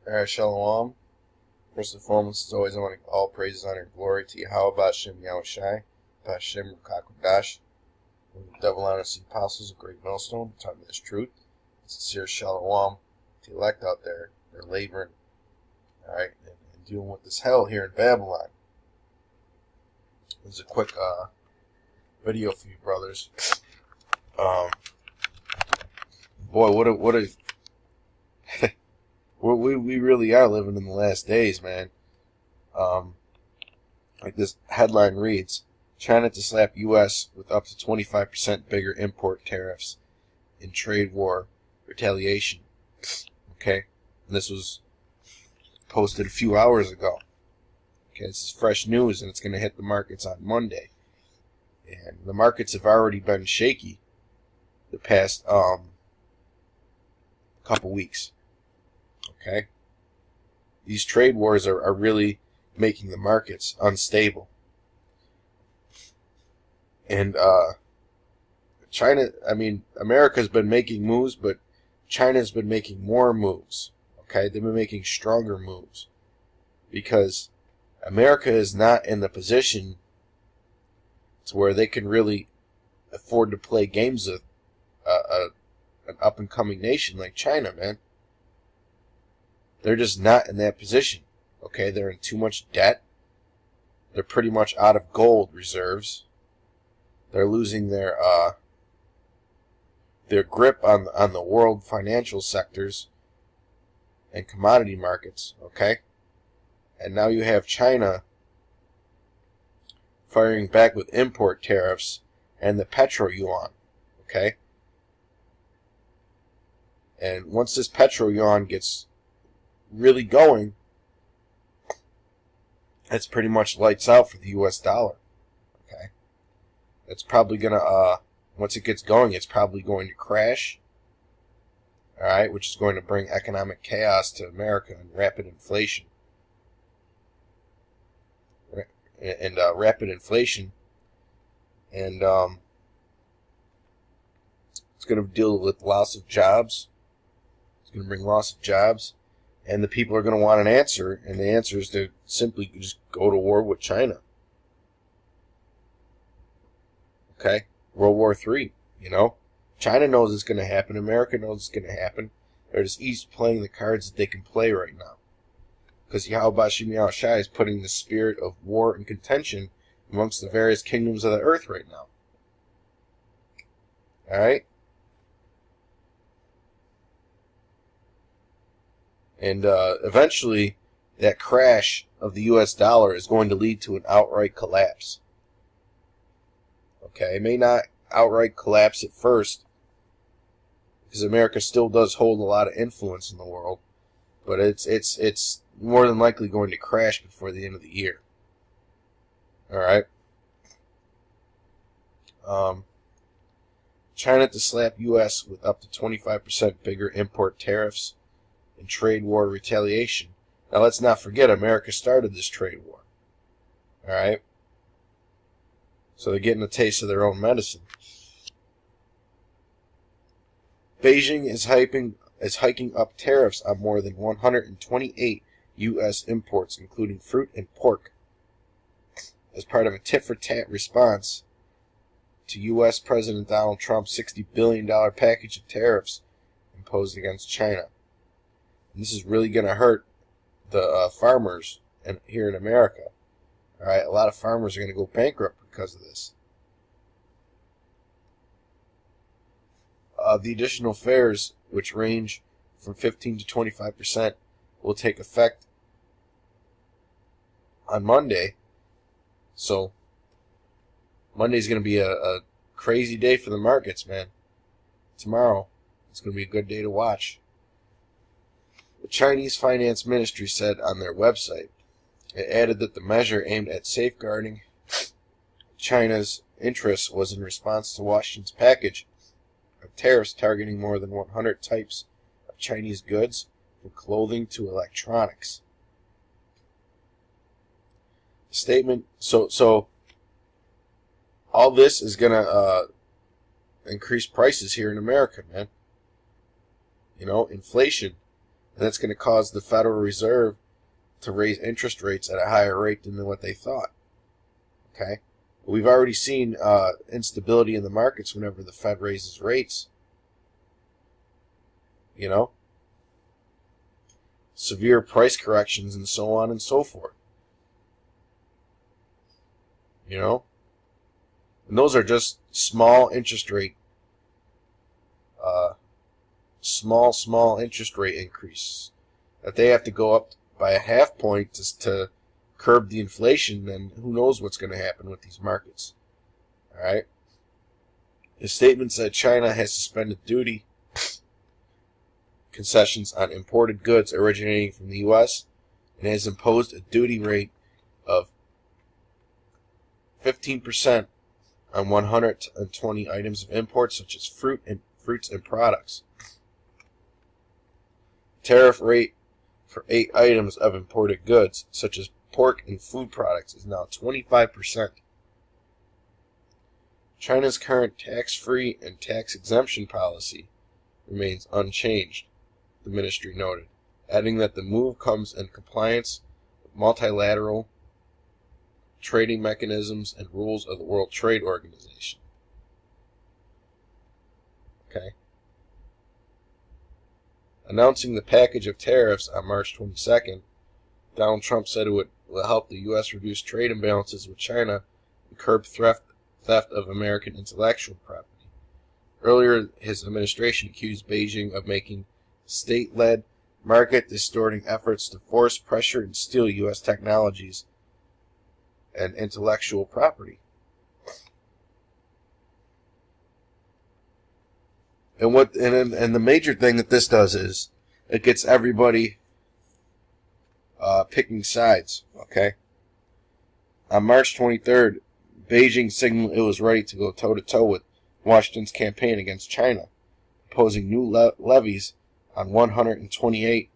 Alright, Shalom. First and foremost, as always, I want to give all praises, honor, and glory to Yahweh Bashem Yahushai, Bashem Rukakwadash, the devil honors the apostles of great millstone, taught me this truth. Sincere Shalom to the elect out there. They're laboring, alright, and dealing with this hell here in Babylon. This is a quick video for you brothers. Boy, what a we really are living in the last days, man. Like this headline reads, China to slap U.S. with up to 25% bigger import tariffs in trade war retaliation. Okay? And this was posted a few hours ago. Okay, this is fresh news, and it's going to hit the markets on Monday. And the markets have already been shaky the past couple weeks. Okay? These trade wars are really making the markets unstable. And China, I mean, America's been making moves, but China's been making more moves. Okay? They've been making stronger moves. Because America is not in the position to where they can really afford to play games with an up-and-coming nation like China, man. They're just not in that position. Okay, they're in too much debt. They're pretty much out of gold reserves. They're losing their grip on the world financial sectors and commodity markets. Okay, and now you have China firing back with import tariffs and the petro yuan. Okay, and once this petro yuan gets really going, it's pretty much lights out for the U.S. dollar. Okay, it's probably gonna once it gets going, it's probably going to crash. All right, which is going to bring economic chaos to America and rapid inflation. Rapid inflation, and it's going to deal with loss of jobs. It's going to bring loss of jobs. And the people are going to want an answer, and the answer is to simply just go to war with China. Okay? World War III, you know? China knows it's going to happen. America knows it's going to happen. They're just each playing the cards that they can play right now. Because Yahweh Bashem Yahushai is putting the spirit of war and contention amongst the various kingdoms of the earth right now. Alright? And eventually, that crash of the U.S. dollar is going to lead to an outright collapse. Okay, it may not outright collapse at first, because America still does hold a lot of influence in the world, but it's more than likely going to crash before the end of the year. All right. China to slap U.S. with up to 25% bigger import tariffs and trade war retaliation. Now let's not forget, America started this trade war. Alright? So they're getting a taste of their own medicine. Beijing is hiking up tariffs on more than 128 U.S. imports, including fruit and pork, as part of a tit-for-tat response to U.S. President Donald Trump's $60 billion package of tariffs imposed against China. This is really going to hurt the farmers here in America. All right, a lot of farmers are going to go bankrupt because of this. The additional fares, which range from 15 to 25%, will take effect on Monday. So Monday's going to be a crazy day for the markets, man. Tomorrow, it's going to be a good day to watch. The Chinese Finance Ministry said on their website, it added that the measure aimed at safeguarding China's interests was in response to Washington's package of tariffs targeting more than 100 types of Chinese goods, from clothing to electronics. The statement, so all this is going to increase prices here in America, man. You know, inflation. And that's going to cause the Federal Reserve to raise interest rates at a higher rate than what they thought. Okay? We've already seen instability in the markets whenever the Fed raises rates. You know? Severe price corrections and so on and so forth. You know? And those are just small interest rate, small interest rate increase. If they have to go up by a half point to curb the inflation, then who knows what's going to happen with these markets. Alright? The statement said China has suspended duty concessions on imported goods originating from the U.S. and has imposed a duty rate of 15% on 120 items of import, such as fruits and products. Tariff rate for 8 items of imported goods, such as pork and food products, is now 25%. China's current tax-free and tax-exemption policy remains unchanged, the ministry noted, adding that the move comes in compliance with multilateral trading mechanisms and rules of the World Trade Organization. Okay. Announcing the package of tariffs on March 22nd, Donald Trump said it will help the U.S. reduce trade imbalances with China and curb theft of American intellectual property. Earlier, his administration accused Beijing of making state-led, market-distorting efforts to force, pressure, and steal U.S. technologies and intellectual property. And the major thing that this does is it gets everybody picking sides. Okay. On March 23rd, Beijing signaled it was ready to go toe-to-toe with Washington's campaign against China, imposing new levies on 128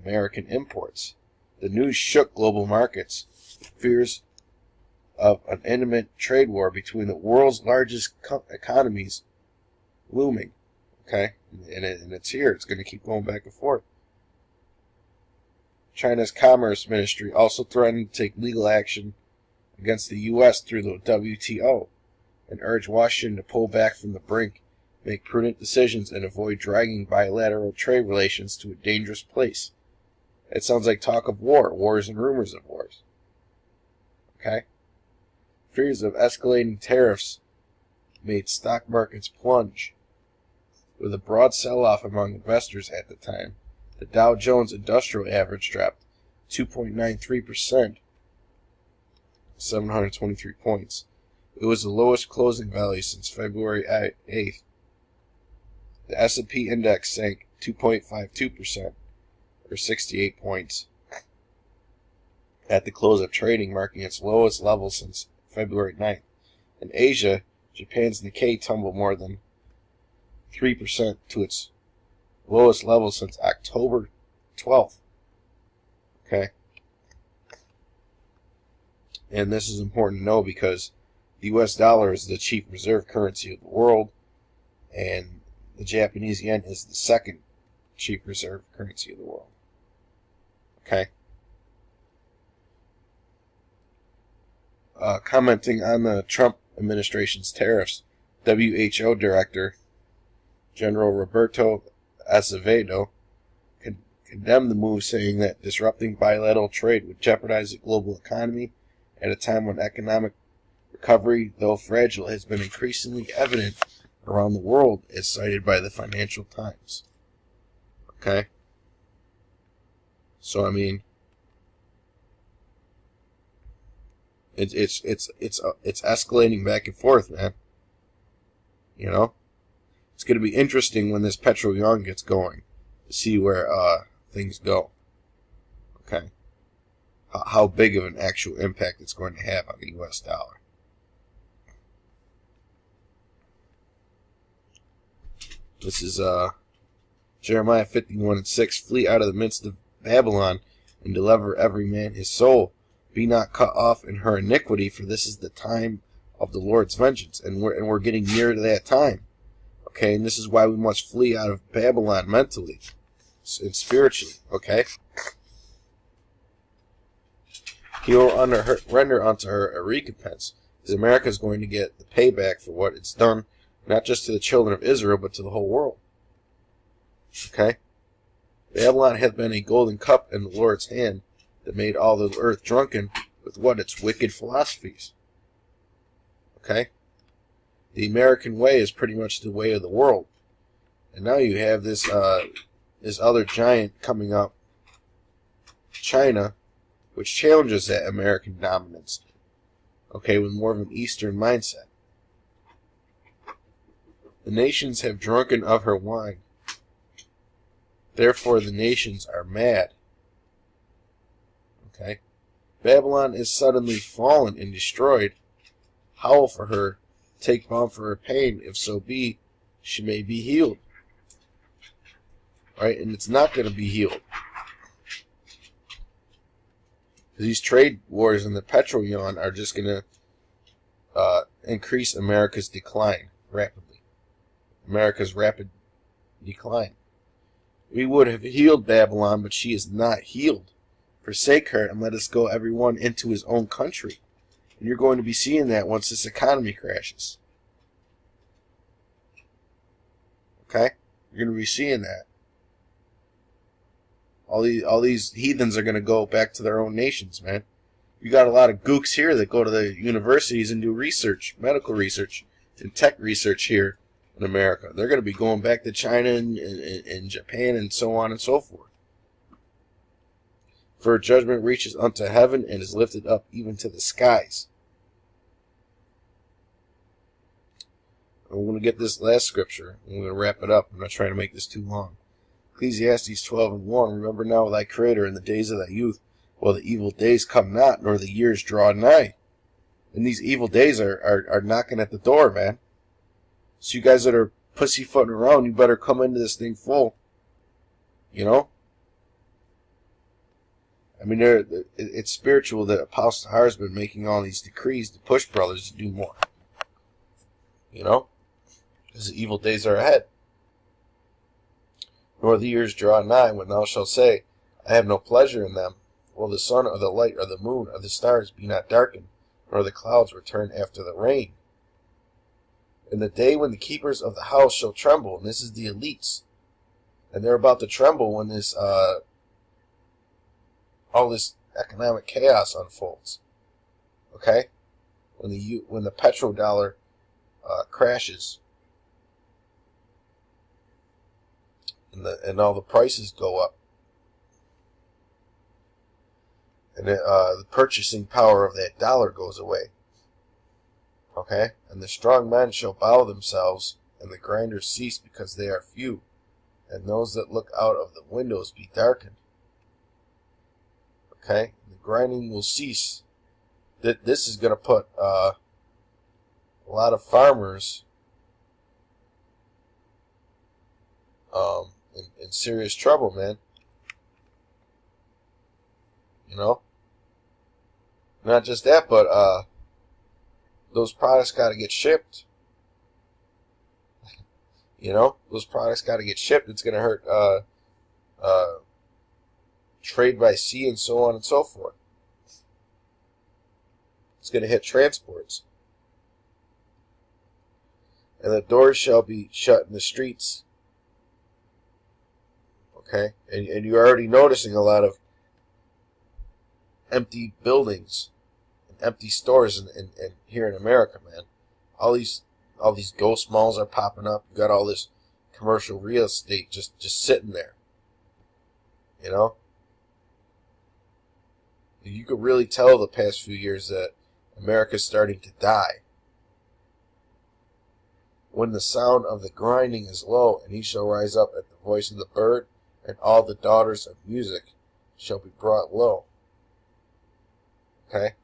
American imports. The news shook global markets. Fears of an imminent trade war between the world's largest economies looming. Okay? And it's here. It's going to keep going back and forth. China's Commerce Ministry also threatened to take legal action against the U.S. through the WTO and urged Washington to pull back from the brink, make prudent decisions, and avoid dragging bilateral trade relations to a dangerous place. It sounds like talk of war, wars and rumors of wars. Okay? Fears of escalating tariffs made stock markets plunge. With a broad sell-off among investors at the time, the Dow Jones Industrial Average dropped 2.93%, 723 points. It was the lowest closing value since February 8th. The S&P index sank 2.52%, or 68 points, at the close of trading, marking its lowest level since February 9th. In Asia, Japan's Nikkei tumbled more than 3% to its lowest level since October 12th. Okay? And this is important to know because the US dollar is the chief reserve currency of the world, and the Japanese yen is the second chief reserve currency of the world. Okay? Commenting on the Trump administration's tariffs, WHO Director General Roberto Azevedo condemned the move, saying that disrupting bilateral trade would jeopardize the global economy at a time when economic recovery, though fragile, has been increasingly evident around the world, as cited by the Financial Times. Okay? So, I mean, it's escalating back and forth, man. You know? It's going to be interesting when this petro-yuan gets going to see where things go. Okay? How big of an actual impact it's going to have on the US dollar. This is Jeremiah 51:6. Flee out of the midst of Babylon and deliver every man his soul. Be not cut off in her iniquity, for this is the time of the Lord's vengeance. And we're getting near to that time. Okay, and this is why we must flee out of Babylon mentally. and spiritually, okay? He will render unto her a recompense. Because America is going to get the payback for what it's done, not just to the children of Israel, but to the whole world. Okay? Babylon hath been a golden cup in the Lord's hand that made all the earth drunken with what? Its wicked philosophies. Okay? The American way is pretty much the way of the world. And now you have this other giant coming up, China, which challenges that American dominance. Okay, with more of an Eastern mindset. The nations have drunken of her wine. Therefore the nations are mad. Okay? Babylon is suddenly fallen and destroyed. Howl for her, take balm for her pain, if so be she may be healed. Right? And it's not going to be healed. These trade wars and the petrol yawn are just going to increase America's decline rapidly. America's rapid decline. We would have healed Babylon, but she is not healed. Forsake her and let us go everyone into his own country. And you're going to be seeing that once this economy crashes. Okay? You're going to be seeing that. All these heathens are going to go back to their own nations, man. You got a lot of gooks here that go to the universities and do research, medical research, and tech research here in America. They're going to be going back to China and Japan and so on and so forth. For judgment reaches unto heaven and is lifted up even to the skies. I'm going to get this last scripture. I'm going to wrap it up. I'm not trying to make this too long. Ecclesiastes 12:1. Remember now thy Creator in the days of thy youth, while the evil days come not, nor the years draw nigh. And these evil days are knocking at the door, man. So you guys that are pussyfooting around, you better come into this thing full. You know? I mean, it's spiritual that Apostle Har has been making all these decrees to push brothers to do more. You know? Because the evil days are ahead. Nor the years draw nigh, when thou shalt say, I have no pleasure in them. Will the sun or the light or the moon or the stars be not darkened, nor the clouds return after the rain? In the day when the keepers of the house shall tremble, and this is the elites, and they're about to tremble when this all this economic chaos unfolds. Okay, when the petrodollar crashes, and all the prices go up, and the purchasing power of that dollar goes away. Okay? And the strong men shall bow themselves, and the grinders cease because they are few, and those that look out of the windows be darkened. Okay? The grinding will cease. This is going to put a lot of farmers in serious trouble, man. You know? Not just that, but those products got to get shipped. You know? Those products got to get shipped. It's going to hurt trade by sea and so on and so forth. It's going to hit transports. And the doors shall be shut in the streets. Okay? And you're already noticing a lot of empty buildings and empty stores in here in America, man. All these ghost malls are popping up. You got all this commercial real estate just sitting there. You know? You could really tell the past few years that America's starting to die. When the sound of the grinding is low, and he shall rise up at the voice of the bird, and all the daughters of music shall be brought low. Okay?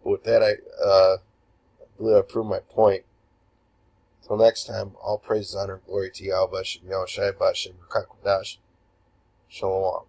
But with that, I believe I proved my point. Until next time, all praise, honor, glory to Yahweh, Shem Yahushai, Bashem, Rakakwadash. Shalom.